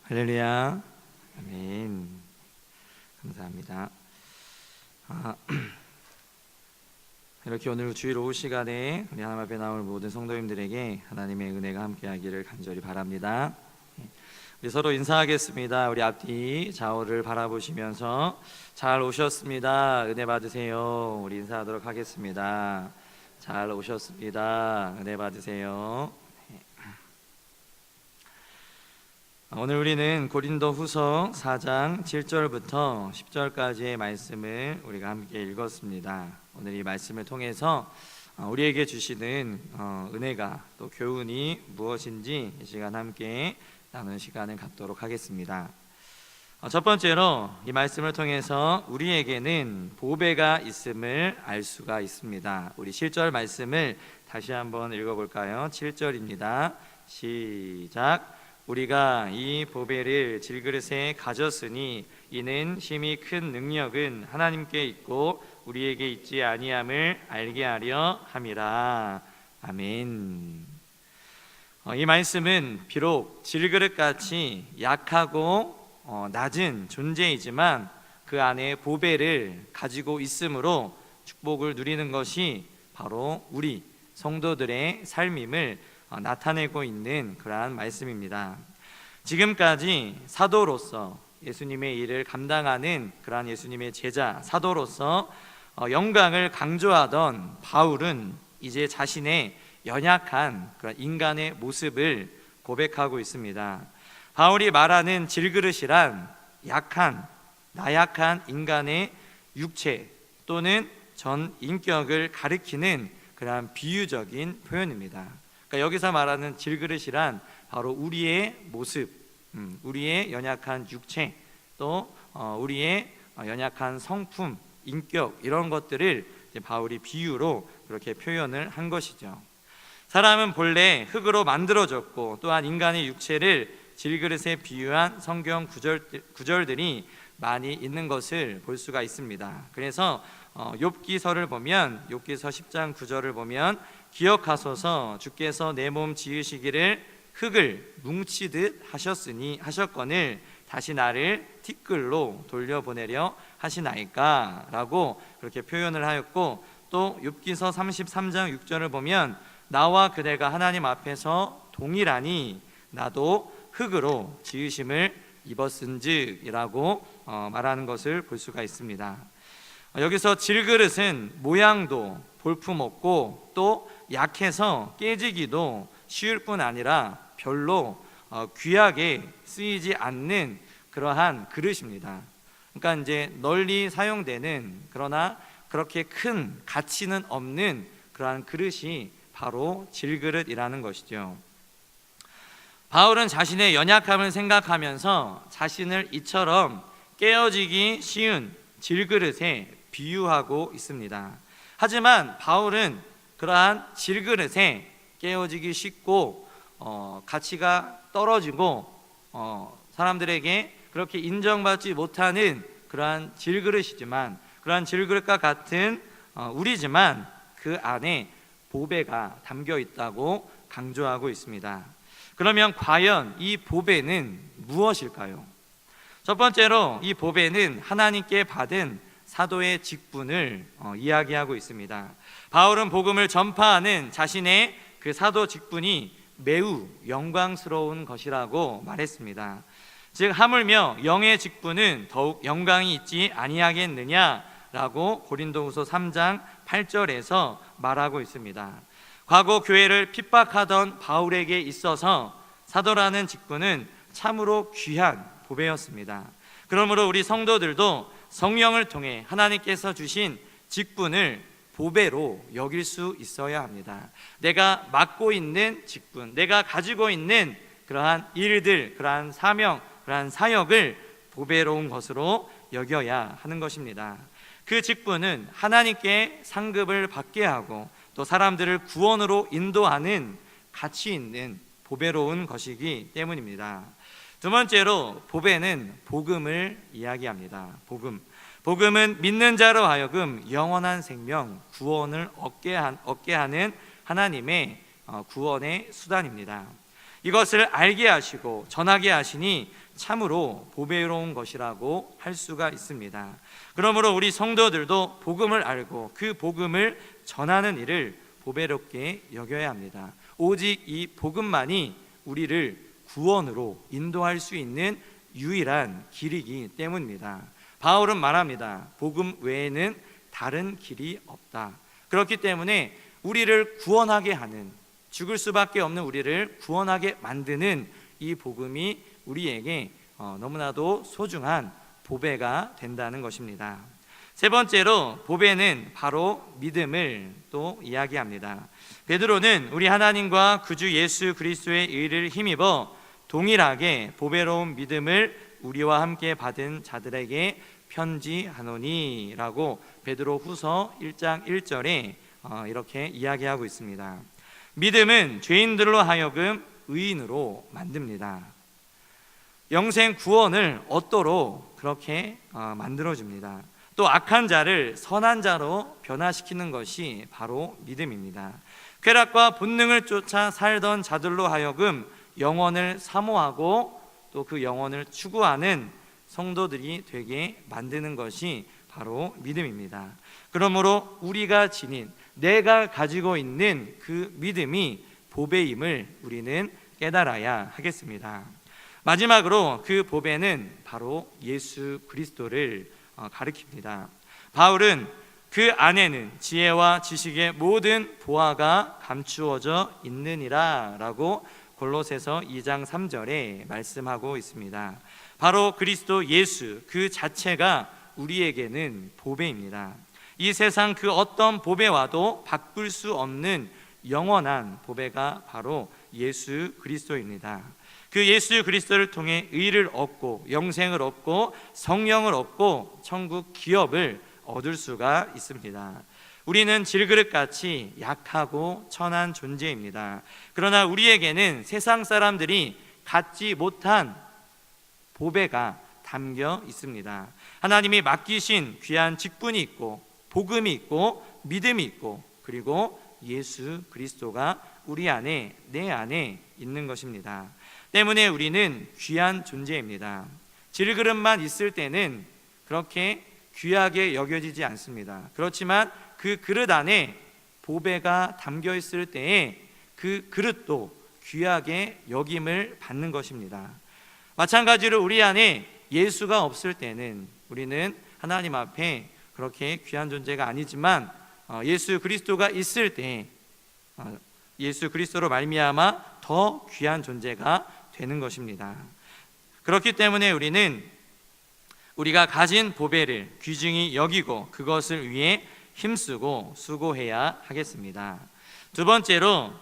할렐루야. 아멘. 감사합니다. 이렇게 오늘 주일 오후 시간에 우리 하나님 앞에 나올 모든 성도님들에게 하나님의 은혜가 함께하기를 간절히 바랍니다. 우리 서로 인사하겠습니다. 우리 앞뒤 좌우를 바라보시면서 잘 오셨습니다. 은혜 받으세요. 우리 인사하도록 하겠습니다. 잘 오셨습니다. 은혜 받으세요. 오늘 우리는 고린도후서 4장 7절부터 10절까지의 말씀을 우리가 함께 읽었습니다. 오늘 이 말씀을 통해서 우리에게 주시는 은혜가 또 교훈이 무엇인지 이 시간 함께 나누는 시간을 갖도록 하겠습니다. 첫 번째로 이 말씀을 통해서 우리에게는 보배가 있음을 알 수가 있습니다. 우리 7절 말씀을 다시 한번 읽어볼까요? 7절입니다. 시작. 우리가 이 보배를 질그릇에 가졌으니 이는 심히 큰 능력은 하나님께 있고 우리에게 있지 아니함을 알게 하려 함이라. 아멘. 이 말씀은 비록 질그릇같이 약하고 낮은 존재이지만 그 안에 보배를 가지고 있으므로 축복을 누리는 것이 바로 우리 성도들의 삶임을 나타내고 있는 그러한 말씀입니다. 지금까지 사도로서 예수님의 일을 감당하는 그러한 예수님의 제자 사도로서 영광을 강조하던 바울은 이제 자신의 연약한 그런 인간의 모습을 고백하고 있습니다. 바울이 말하는 질그릇이란 약한, 나약한 인간의 육체 또는 전 인격을 가리키는 그러한 비유적인 표현입니다. 그러니까 여기서 말하는 질그릇이란 바로 우리의 모습, 우리의 연약한 육체, 또 우리의 연약한 성품, 인격 이런 것들을 이제 바울이 비유로 그렇게 표현을 한 것이죠. 사람은 본래 흙으로 만들어졌고 또한 인간의 육체를 질그릇에 비유한 성경 구절들이 많이 있는 것을 볼 수가 있습니다. 그래서 욥기서를 보면 욥기서 10장 9절을 보면 기억하소서 주께서 내 몸 지으시기를 흙을 뭉치듯 하셨거늘 다시 나를 티끌로 돌려보내려 하시나이까 라고 그렇게 표현을 하였고, 또 욥기서 33장 6절을 보면 나와 그대가 하나님 앞에서 동일하니 나도 흙으로 지으심을 입었은즉 이라고 말하는 것을 볼 수가 있습니다. 여기서 질그릇은 모양도 볼품없고 또 약해서 깨지기도 쉬울 뿐 아니라 별로 귀하게 쓰이지 않는 그러한 그릇입니다. 그러니까 이제 널리 사용되는 그러나 그렇게 큰 가치는 없는 그러한 그릇이 바로 질그릇이라는 것이죠. 바울은 자신의 연약함을 생각하면서 자신을 이처럼 깨어지기 쉬운 질그릇에 비유하고 있습니다. 하지만 바울은 그러한 질그릇에 깨어지기 쉽고 가치가 떨어지고 사람들에게 그렇게 인정받지 못하는 그러한 질그릇이지만, 그러한 질그릇과 같은 우리지만 그 안에 보배가 담겨 있다고 강조하고 있습니다. 그러면 과연 이 보배는 무엇일까요? 첫 번째로 이 보배는 하나님께 받은 사도의 직분을 이야기하고 있습니다. 바울은 복음을 전파하는 자신의 그 사도 직분이 매우 영광스러운 것이라고 말했습니다. 즉 하물며 영의 직분은 더욱 영광이 있지 아니하겠느냐라고 고린도후서 3장 8절에서 말하고 있습니다. 과거 교회를 핍박하던 바울에게 있어서 사도라는 직분은 참으로 귀한 보배였습니다. 그러므로 우리 성도들도 성령을 통해 하나님께서 주신 직분을 보배로 여길 수 있어야 합니다. 내가 맡고 있는 직분, 내가 가지고 있는 그러한 일들, 그러한 사명, 그러한 사역을 보배로운 것으로 여겨야 하는 것입니다. 그 직분은 하나님께 상급을 받게 하고 또 사람들을 구원으로 인도하는 가치 있는 보배로운 것이기 때문입니다. 두 번째로 보배는 복음을 이야기합니다. 복음은 믿는 자로 하여금 영원한 생명, 구원을 얻게 하는 하나님의 구원의 수단입니다. 이것을 알게 하시고 전하게 하시니 참으로 보배로운 것이라고 할 수가 있습니다. 그러므로 우리 성도들도 복음을 알고 그 복음을 전하는 일을 보배롭게 여겨야 합니다. 오직 이 복음만이 우리를 구원으로 인도할 수 있는 유일한 길이기 때문입니다. 바울은 말합니다. 복음 외에는 다른 길이 없다. 그렇기 때문에 우리를 구원하게 하는, 죽을 수밖에 없는 우리를 구원하게 만드는 이 복음이 우리에게 너무나도 소중한 보배가 된다는 것입니다. 세 번째로 보배는 바로 믿음을 또 이야기합니다. 베드로는 우리 하나님과 구주 예수 그리스도의 의를 힘입어 동일하게 보배로운 믿음을 우리와 함께 받은 자들에게 편지하노니 라고 베드로 후서 1장 1절에 이렇게 이야기하고 있습니다. 믿음은 죄인들로 하여금 의인으로 만듭니다. 영생 구원을 얻도록 그렇게 만들어줍니다. 또 악한 자를 선한 자로 변화시키는 것이 바로 믿음입니다. 쾌락과 본능을 쫓아 살던 자들로 하여금 영원을 사모하고 또 그 영원을 추구하는 성도들이 되게 만드는 것이 바로 믿음입니다. 그러므로 우리가 지닌, 내가 가지고 있는 그 믿음이 보배임을 우리는 깨달아야 하겠습니다. 마지막으로 그 보배는 바로 예수 그리스도를 가리킵니다. 바울은 그 안에는 지혜와 지식의 모든 보화가 감추어져 있느니라 라고 골로새서 2장 3절에 말씀하고 있습니다. 바로 그리스도 예수 그 자체가 우리에게는 보배입니다. 이 세상 그 어떤 보배와도 바꿀 수 없는 영원한 보배가 바로 예수 그리스도입니다. 그 예수 그리스도를 통해 의를 얻고 영생을 얻고 성령을 얻고 천국 기업을 얻을 수가 있습니다. 우리는 질그릇같이 약하고 천한 존재입니다. 그러나 우리에게는 세상 사람들이 갖지 못한 보배가 담겨 있습니다. 하나님이 맡기신 귀한 직분이 있고 복음이 있고 믿음이 있고 그리고 예수 그리스도가 우리 안에, 내 안에 있는 것입니다. 때문에 우리는 귀한 존재입니다. 질그릇만 있을 때는 그렇게 귀하게 여겨지지 않습니다. 그렇지만 그 그릇 안에 보배가 담겨 있을 때에 그 그릇도 귀하게 여김을 받는 것입니다. 마찬가지로 우리 안에 예수가 없을 때는 우리는 하나님 앞에 그렇게 귀한 존재가 아니지만 예수 그리스도가 있을 때 예수 그리스도로 말미암아 더 귀한 존재가 되는 것입니다. 그렇기 때문에 우리는 우리가 가진 보배를 귀중히 여기고 그것을 위해 힘쓰고 수고해야 하겠습니다. 두 번째로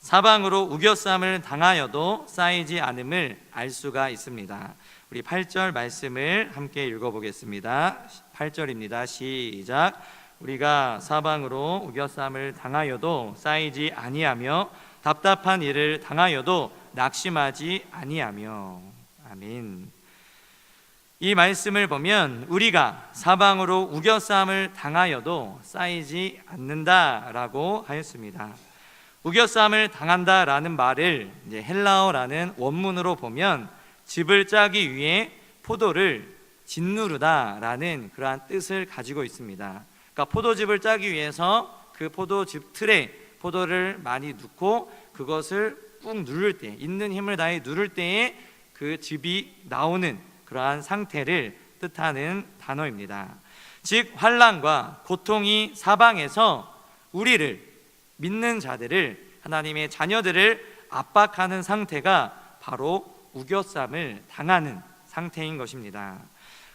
사방으로 우겨쌈을 당하여도 쌓이지 않음을 알 수가 있습니다. 우리 8절 말씀을 함께 읽어보겠습니다. 8절입니다. 시작. 우리가 사방으로 우겨쌈을 당하여도 쌓이지 아니하며 답답한 일을 당하여도 낙심하지 아니하며. 아멘. 이 말씀을 보면 우리가 사방으로 우겨쌈을 당하여도 쌓이지 않는다라고 하였습니다. 우겨쌈을 당한다라는 말을 이제 헬라어라는 원문으로 보면 집을 짜기 위해 포도를 짓누르다라는 그러한 뜻을 가지고 있습니다. 그러니까 포도즙을 짜기 위해서 그 포도즙 틀에 포도를 많이 넣고 그것을 꾹 누를 때, 있는 힘을 다해 누를 때에 그 즙이 나오는 그러한 상태를 뜻하는 단어입니다. 즉 환난과 고통이 사방에서 우리를 믿는 자들을, 하나님의 자녀들을 압박하는 상태가 바로 우겨쌈을 당하는 상태인 것입니다.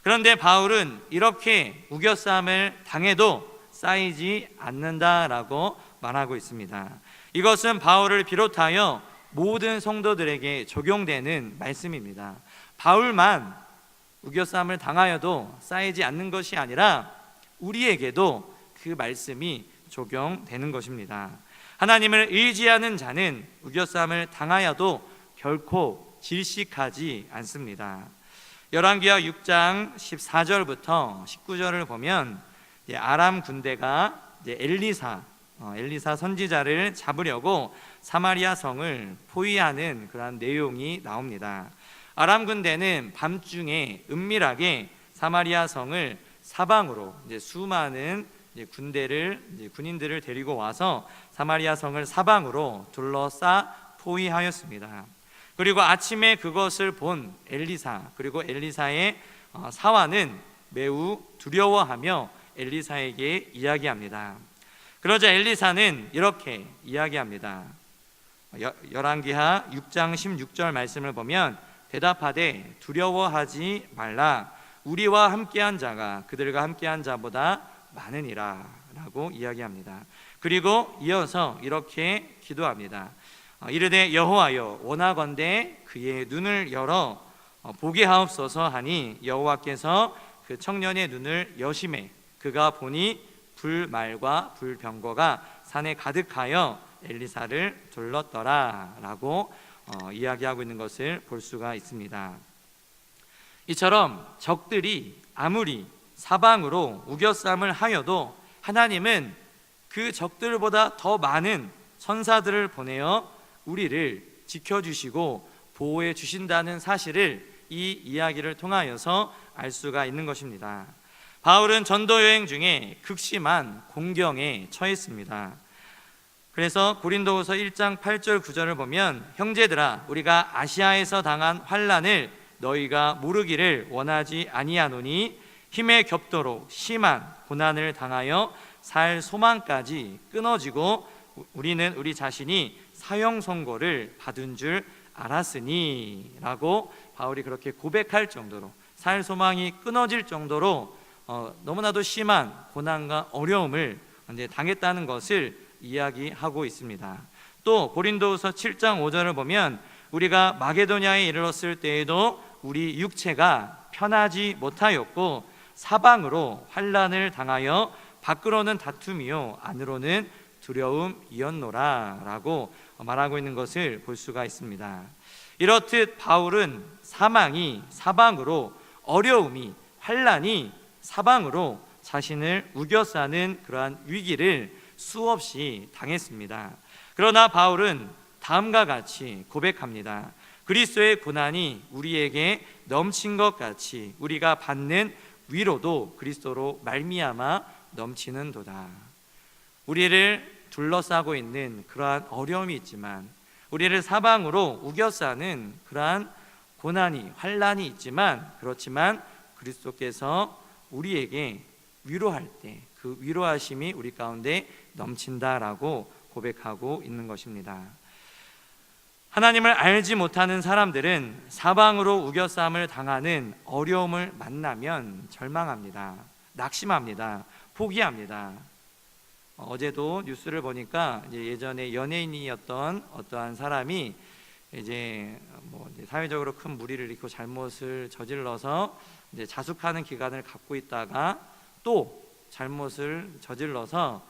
그런데 바울은 이렇게 우겨쌈을 당해도 쌓이지 않는다라고 말하고 있습니다. 이것은 바울을 비롯하여 모든 성도들에게 적용되는 말씀입니다. 바울만 우겨쌈을 당하여도 쌓이지 않는 것이 아니라 우리에게도 그 말씀이 적용되는 것입니다. 하나님을 의지하는 자는 우겨쌈을 당하여도 결코 질식하지 않습니다. 열왕기하 6장 14절부터 19절을 보면 아람 군대가 엘리사 선지자를 잡으려고 사마리아 성을 포위하는 그런 내용이 나옵니다. 아람 군대는 밤중에 은밀하게 사마리아 성을 사방으로 이제 수많은 군인들을 데리고 와서 사마리아 성을 사방으로 둘러싸 포위하였습니다. 그리고 아침에 그것을 본 엘리사, 그리고 엘리사의 사환은 매우 두려워하며 엘리사에게 이야기합니다. 그러자 엘리사는 이렇게 이야기합니다. 열왕기하 6장 16절 말씀을 보면 대답하되 두려워하지 말라, 우리와 함께한 자가 그들과 함께한 자보다 많으니라 라고 이야기합니다. 그리고 이어서 이렇게 기도합니다. 이르되 여호와여, 원하건대 그의 눈을 열어 보게 하옵소서 하니 여호와께서 그 청년의 눈을 여심해 그가 보니 불말과 불병거가 산에 가득하여 엘리사를 둘렀더라 라고 이야기하고 있는 것을 볼 수가 있습니다. 이처럼 적들이 아무리 사방으로 우겨쌈을 하여도 하나님은 그 적들보다 더 많은 천사들을 보내어 우리를 지켜주시고 보호해 주신다는 사실을 이 이야기를 통하여서 알 수가 있는 것입니다. 바울은 전도 여행 중에 극심한 공경에 처했습니다. 그래서 고린도후서 1장 8절 9절을 보면 형제들아, 우리가 아시아에서 당한 환난을 너희가 모르기를 원하지 아니하노니 힘에 겹도록 심한 고난을 당하여 살 소망까지 끊어지고 우리는 우리 자신이 사형 선고를 받은 줄 알았으니 라고 바울이 그렇게 고백할 정도로 살 소망이 끊어질 정도로 너무나도 심한 고난과 어려움을 당했다는 것을 이야기하고 있습니다. 또 고린도후서 7장 5절을 보면 우리가 마게도냐에 이르렀을 때에도 우리 육체가 편하지 못하였고 사방으로 환난을 당하여 밖으로는 다툼이요 안으로는 두려움이었노라 라고 말하고 있는 것을 볼 수가 있습니다. 이렇듯 바울은 사망이 사방으로, 어려움이, 환난이 사방으로 자신을 우겨싸는 그러한 위기를 수없이 당했습니다. 그러나 바울은 다음과 같이 고백합니다. 그리스도의 고난이 우리에게 넘친 것 같이 우리가 받는 위로도 그리스도로 말미암아 넘치는도다. 우리를 둘러싸고 있는 그러한 어려움이 있지만, 우리를 사방으로 우겨싸는 그러한 고난이, 환난이 있지만, 그렇지만 그리스도께서 우리에게 위로할 때 그 위로하심이 우리 가운데 넘친다라고 고백하고 있는 것입니다. 하나님을 알지 못하는 사람들은 사방으로 우겨싸움을 당하는 어려움을 만나면 절망합니다. 낙심합니다. 포기합니다. 어제도 뉴스를 보니까 예전에 연예인이었던 어떠한 사람이 이제 사회적으로 큰 무리를 일으키고 잘못을 저질러서 이제 자숙하는 기간을 갖고 있다가 또 잘못을 저질러서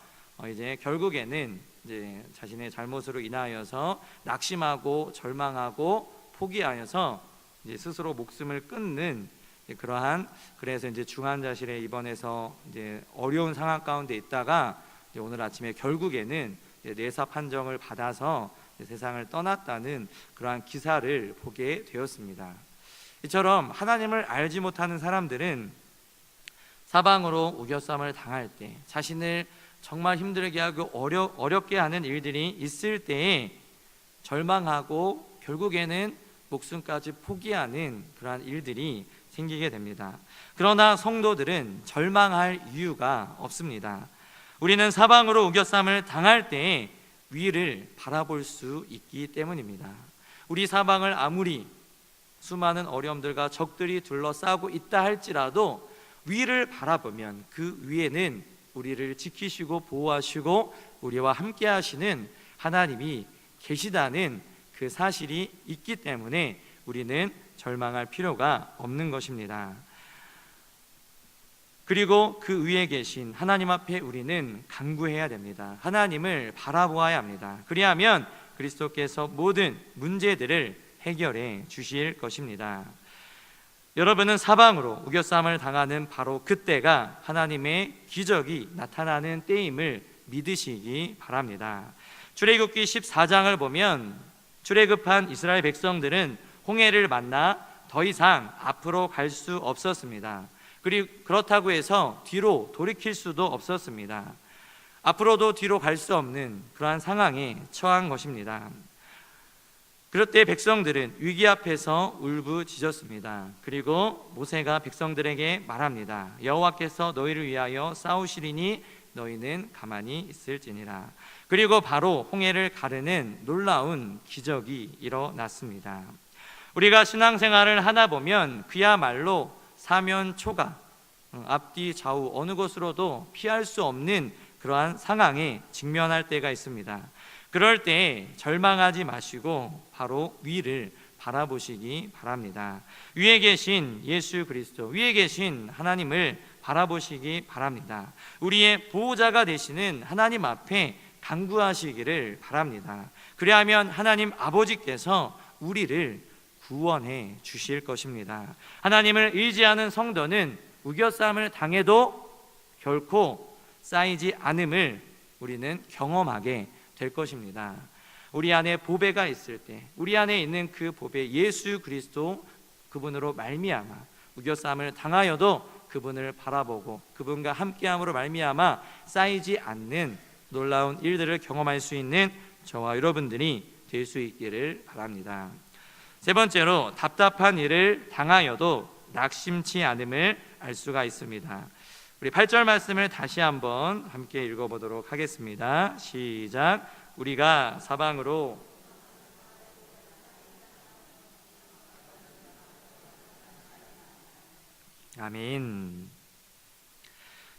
이제 결국에는 이제 자신의 잘못으로 인하여서 낙심하고 절망하고 포기하여서 이제 스스로 목숨을 끊는 그러한, 그래서 이제 중환자실에 입원해서 이제 어려운 상황 가운데 있다가 이제 오늘 아침에 결국에는 뇌사 판정을 받아서 세상을 떠났다는 그러한 기사를 보게 되었습니다. 이처럼 하나님을 알지 못하는 사람들은 사방으로 우겨쌈을 당할 때, 자신을 정말 힘들게 하고 어렵게 하는 일들이 있을 때에 절망하고 결국에는 목숨까지 포기하는 그러한 일들이 생기게 됩니다. 그러나 성도들은 절망할 이유가 없습니다. 우리는 사방으로 우겨쌈을 당할 때에 위를 바라볼 수 있기 때문입니다. 우리 사방을 아무리 수많은 어려움들과 적들이 둘러싸고 있다 할지라도 위를 바라보면 그 위에는 우리를 지키시고 보호하시고 우리와 함께 하시는 하나님이 계시다는 그 사실이 있기 때문에 우리는 절망할 필요가 없는 것입니다. 그리고 그 위에 계신 하나님 앞에 우리는 간구해야 됩니다. 하나님을 바라보아야 합니다. 그리하면 그리스도께서 모든 문제들을 해결해 주실 것입니다. 여러분은 사방으로 우겨쌈을 당하는 바로 그때가 하나님의 기적이 나타나는 때임을 믿으시기 바랍니다. 출애굽기 14장을 보면 출애굽한 이스라엘 백성들은 홍해를 만나 더 이상 앞으로 갈 수 없었습니다. 그리고 그렇다고 해서 뒤로 돌이킬 수도 없었습니다. 앞으로도 뒤로 갈 수 없는 그러한 상황에 처한 것입니다. 그럴 때 백성들은 위기 앞에서 울부짖었습니다. 그리고 모세가 백성들에게 말합니다. 여호와께서 너희를 위하여 싸우시리니 너희는 가만히 있을지니라. 그리고 바로 홍해를 가르는 놀라운 기적이 일어났습니다. 우리가 신앙생활을 하다 보면 그야말로 사면초가 앞뒤 좌우 어느 곳으로도 피할 수 없는 그러한 상황에 직면할 때가 있습니다. 그럴 때 절망하지 마시고 바로 위를 바라보시기 바랍니다. 위에 계신 예수 그리스도, 위에 계신 하나님을 바라보시기 바랍니다. 우리의 보호자가 되시는 하나님 앞에 간구하시기를 바랍니다. 그리하면 하나님 아버지께서 우리를 구원해 주실 것입니다. 하나님을 의지하는 성도는 우겨싸움을 당해도 결코 쌓이지 않음을 우리는 경험하게 될 것입니다. 우리 안에 보배가 있을 때, 우리 안에 있는 그 보배 예수 그리스도, 그분으로 말미암아 우겨싸움을 당하여도 그분을 바라보고 그분과 함께함으로 말미암아 쌓이지 않는 놀라운 일들을 경험할 수 있는 저와 여러분들이 될 수 있기를 바랍니다. 세 번째로, 답답한 일을 당하여도 낙심치 않음을 알 수가 있습니다. 우리 8절 말씀을 다시 한번 함께 읽어보도록 하겠습니다. 시작. 우리가 사방으로 아멘.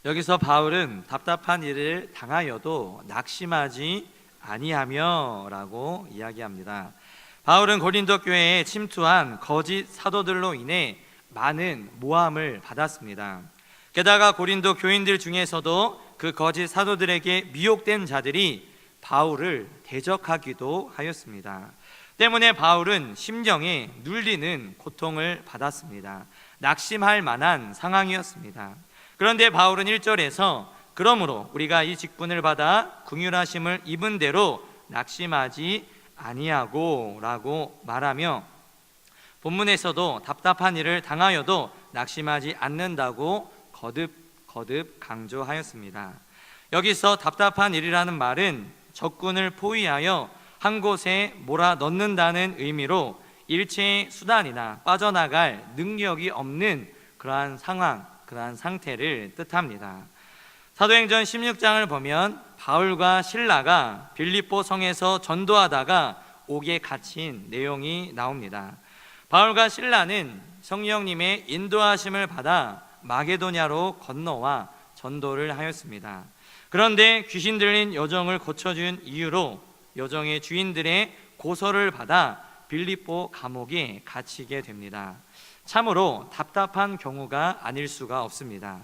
여기서 바울은 답답한 일을 당하여도 낙심하지 아니하며 라고 이야기합니다. 바울은 고린도 교회에 침투한 거짓 사도들로 인해 많은 모함을 받았습니다. 게다가 고린도 교인들 중에서도 그 거짓 사도들에게 미혹된 자들이 바울을 대적하기도 하였습니다. 때문에 바울은 심령에 눌리는 고통을 받았습니다. 낙심할 만한 상황이었습니다. 그런데 바울은 1절에서 그러므로 우리가 이 직분을 받아 긍휼하심을 입은 대로 낙심하지 아니하고 라고 말하며 본문에서도 답답한 일을 당하여도 낙심하지 않는다고 거듭 강조하였습니다. 여기서 답답한 일이라는 말은 적군을 포위하여 한 곳에 몰아넣는다는 의미로 일체의 수단이나 빠져나갈 능력이 없는 그러한 상황, 그러한 상태를 뜻합니다. 사도행전 16장을 보면 바울과 실라가 빌립보 성에서 전도하다가 옥에 갇힌 내용이 나옵니다. 바울과 실라는 성령님의 인도하심을 받아 마게도냐로 건너와 전도를 하였습니다. 그런데 귀신 들린 여종을 고쳐준 이유로 여종의 주인들의 고소를 받아 빌립보 감옥에 갇히게 됩니다. 참으로 답답한 경우가 아닐 수가 없습니다.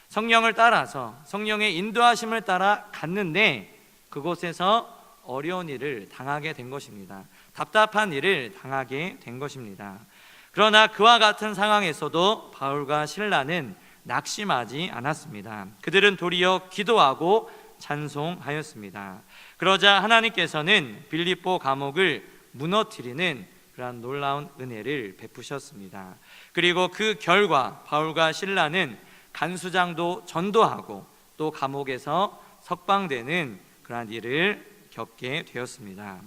성령을 따라서 성령의 인도하심을 따라 갔는데 그곳에서 어려운 일을 당하게 된 것입니다. 답답한 일을 당하게 된 것입니다. 그러나 그와 같은 상황에서도 바울과 실라는 낙심하지 않았습니다. 그들은 도리어 기도하고 찬송하였습니다. 그러자 하나님께서는 빌립보 감옥을 무너뜨리는 그러한 놀라운 은혜를 베푸셨습니다. 그리고 그 결과 바울과 실라는 간수장도 전도하고 또 감옥에서 석방되는 그러한 일을 겪게 되었습니다.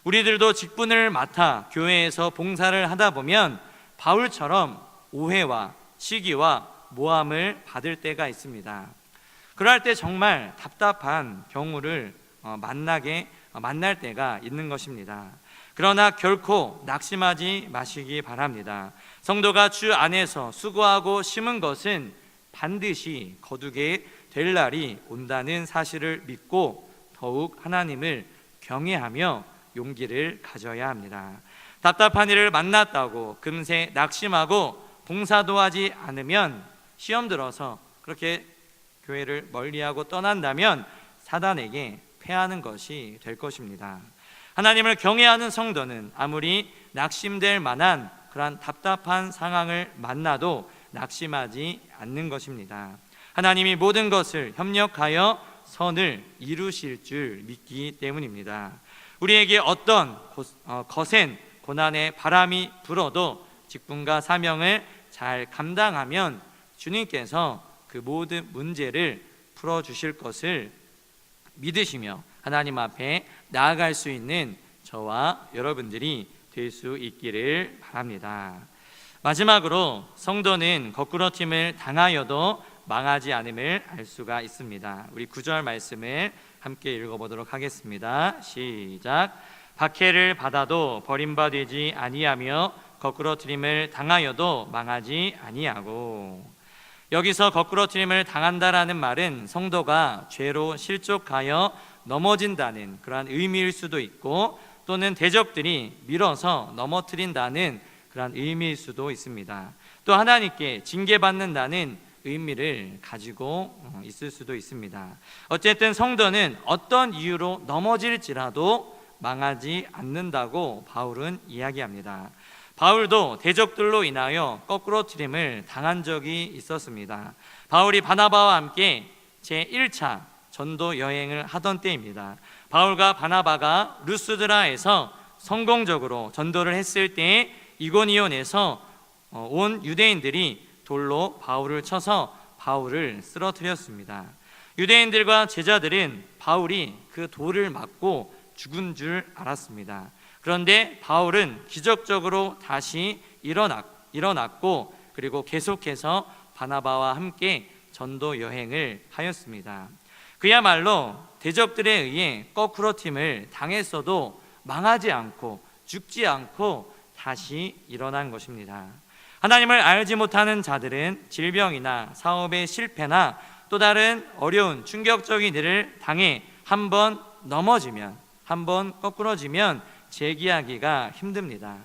우리들도 직분을 맡아 교회에서 봉사를 하다 보면 바울처럼 오해와 시기와 모함을 받을 때가 있습니다. 그럴 때 정말 답답한 경우를 만날 때가 있는 것입니다. 그러나 결코 낙심하지 마시기 바랍니다. 성도가 주 안에서 수고하고 심은 것은 반드시 거두게 될 날이 온다는 사실을 믿고 더욱 하나님을 경외하며 용기를 가져야 합니다. 답답한 일을 만났다고 금세 낙심하고 봉사도 하지 않으면 시험 들어서 그렇게 교회를 멀리하고 떠난다면 사단에게 패하는 것이 될 것입니다. 하나님을 경외하는 성도는 아무리 낙심될 만한 그러한 답답한 상황을 만나도 낙심하지 않는 것입니다. 하나님이 모든 것을 협력하여 선을 이루실 줄 믿기 때문입니다. 우리에게 어떤 거센 고난의 바람이 불어도 직분과 사명을 잘 감당하면 주님께서 그 모든 문제를 풀어주실 것을 믿으시며 하나님 앞에 나아갈 수 있는 저와 여러분들이 될 수 있기를 바랍니다. 마지막으로 성도는 거꾸러짐을 당하여도 망하지 않음을 알 수가 있습니다. 우리 9절 말씀을 함께 읽어보도록 하겠습니다. 시작. 박해를 받아도 버림받지 아니하며 거꾸러뜨림을 당하여도 망하지 아니하고. 여기서 거꾸러뜨림을 당한다라는 말은 성도가 죄로 실족하여 넘어진다는 그러한 의미일 수도 있고, 또는 대적들이 밀어서 넘어뜨린다는 그러한 의미일 수도 있습니다. 또 하나님께 징계받는다는 의미를 가지고 있을 수도 있습니다. 어쨌든 성도는 어떤 이유로 넘어질지라도 망하지 않는다고 바울은 이야기합니다. 바울도 대적들로 인하여 거꾸러뜨림을 당한 적이 있었습니다. 바울이 바나바와 함께 제1차 전도 여행을 하던 때입니다. 바울과 바나바가 루스드라에서 성공적으로 전도를 했을 때에 이고니온에서 온 유대인들이 돌로 바울을 쳐서 바울을 쓰러뜨렸습니다. 유대인들과 제자들은 바울이 그 돌을 맞고 죽은 줄 알았습니다. 그런데 바울은 기적적으로 다시 일어났고, 그리고 계속해서 바나바와 함께 전도 여행을 하였습니다. 그야말로 대적들에 의해 거꾸러짐을 당했어도 망하지 않고 죽지 않고 다시 일어난 것입니다. 하나님을 알지 못하는 자들은 질병이나 사업의 실패나 또 다른 어려운 충격적인 일을 당해 한번 넘어지면, 한번 거꾸러지면 재기하기가 힘듭니다.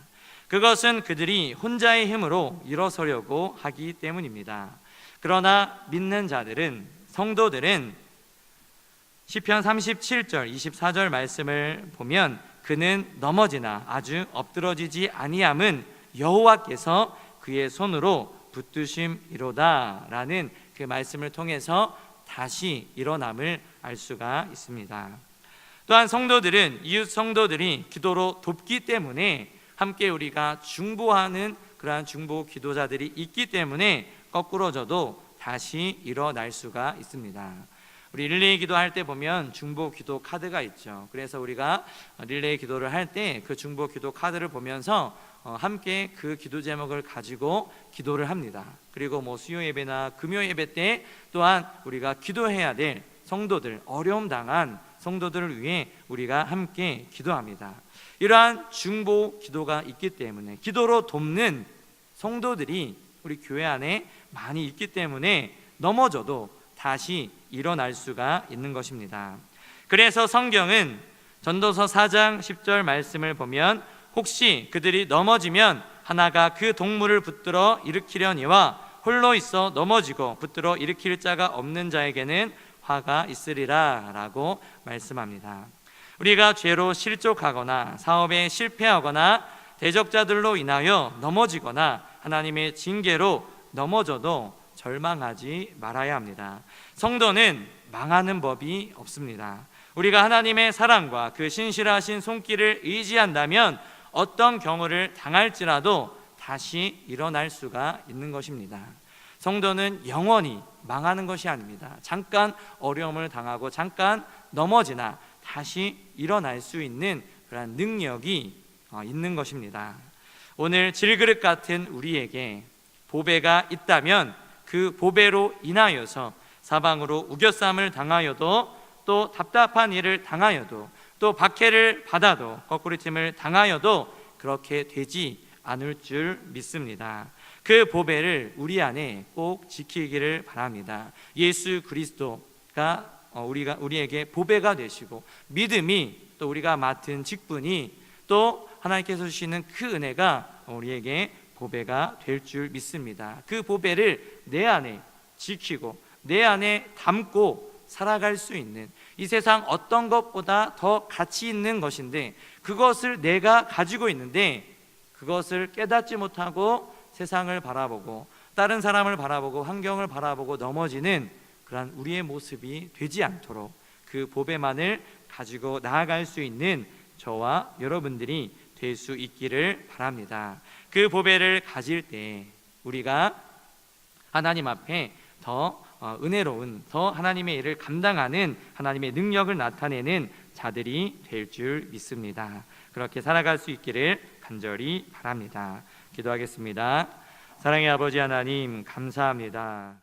그것은 그들이 혼자의 힘으로 일어서려고 하기 때문입니다. 그러나 믿는 자들은, 성도들은 시편 37절 24절 말씀을 보면 그는 넘어지나 아주 엎드러지지 아니함은 여호와께서 그의 손으로 붙드심이로다 라는 그 말씀을 통해서 다시 일어남을 알 수가 있습니다. 또한 성도들은 이웃 성도들이 기도로 돕기 때문에, 함께 우리가 중보하는 그러한 중보 기도자들이 있기 때문에 거꾸러져도 다시 일어날 수가 있습니다. 우리 릴레이 기도할 때 보면 중보 기도 카드가 있죠. 그래서 우리가 릴레이 기도를 할 때 그 중보 기도 카드를 보면서 함께 그 기도 제목을 가지고 기도를 합니다. 그리고 수요 예배나 금요 예배 때 또한 우리가 기도해야 될 성도들, 어려움 당한 성도들을 위해 우리가 함께 기도합니다. 이러한 중보 기도가 있기 때문에, 기도로 돕는 성도들이 우리 교회 안에 많이 있기 때문에 넘어져도 다시 일어날 수가 있는 것입니다. 그래서 성경은 전도서 4장 10절 말씀을 보면 혹시 그들이 넘어지면 하나가 그 동물을 붙들어 일으키려니와 홀로 있어 넘어지고 붙들어 일으킬 자가 없는 자에게는 화가 있으리라 라고 말씀합니다. 우리가 죄로 실족하거나 사업에 실패하거나 대적자들로 인하여 넘어지거나 하나님의 징계로 넘어져도 절망하지 말아야 합니다. 성도는 망하는 법이 없습니다. 우리가 하나님의 사랑과 그 신실하신 손길을 의지한다면 어떤 경우를 당할지라도 다시 일어날 수가 있는 것입니다. 성도는 영원히 망하는 것이 아닙니다. 잠깐 어려움을 당하고 잠깐 넘어지나 다시 일어날 수 있는 그런 능력이 있는 것입니다. 오늘 질그릇 같은 우리에게 보배가 있다면 그 보배로 인하여서 사방으로 우겨쌈을 당하여도, 또 답답한 일을 당하여도, 또 박해를 받아도, 거꾸리짐을 당하여도 그렇게 되지 않을 줄 믿습니다. 그 보배를 우리 안에 꼭 지키기를 바랍니다. 예수 그리스도가 우리에게 보배가 되시고, 믿음이, 또 우리가 맡은 직분이, 또 하나님께서 주시는 그 은혜가 우리에게 보배가 될 줄 믿습니다. 그 보배를 내 안에 지키고 내 안에 담고 살아갈 수 있는, 이 세상 어떤 것보다 더 가치 있는 것인데 그것을 내가 가지고 있는데 그것을 깨닫지 못하고 세상을 바라보고 다른 사람을 바라보고 환경을 바라보고 넘어지는 그런 우리의 모습이 되지 않도록 그 보배만을 가지고 나아갈 수 있는 저와 여러분들이 될 수 있기를 바랍니다. 그 보배를 가질 때 우리가 하나님 앞에 더 은혜로운, 더 하나님의 일을 감당하는, 하나님의 능력을 나타내는 자들이 될 줄 믿습니다. 그렇게 살아갈 수 있기를 간절히 바랍니다. 기도하겠습니다. 사랑의 아버지 하나님, 감사합니다.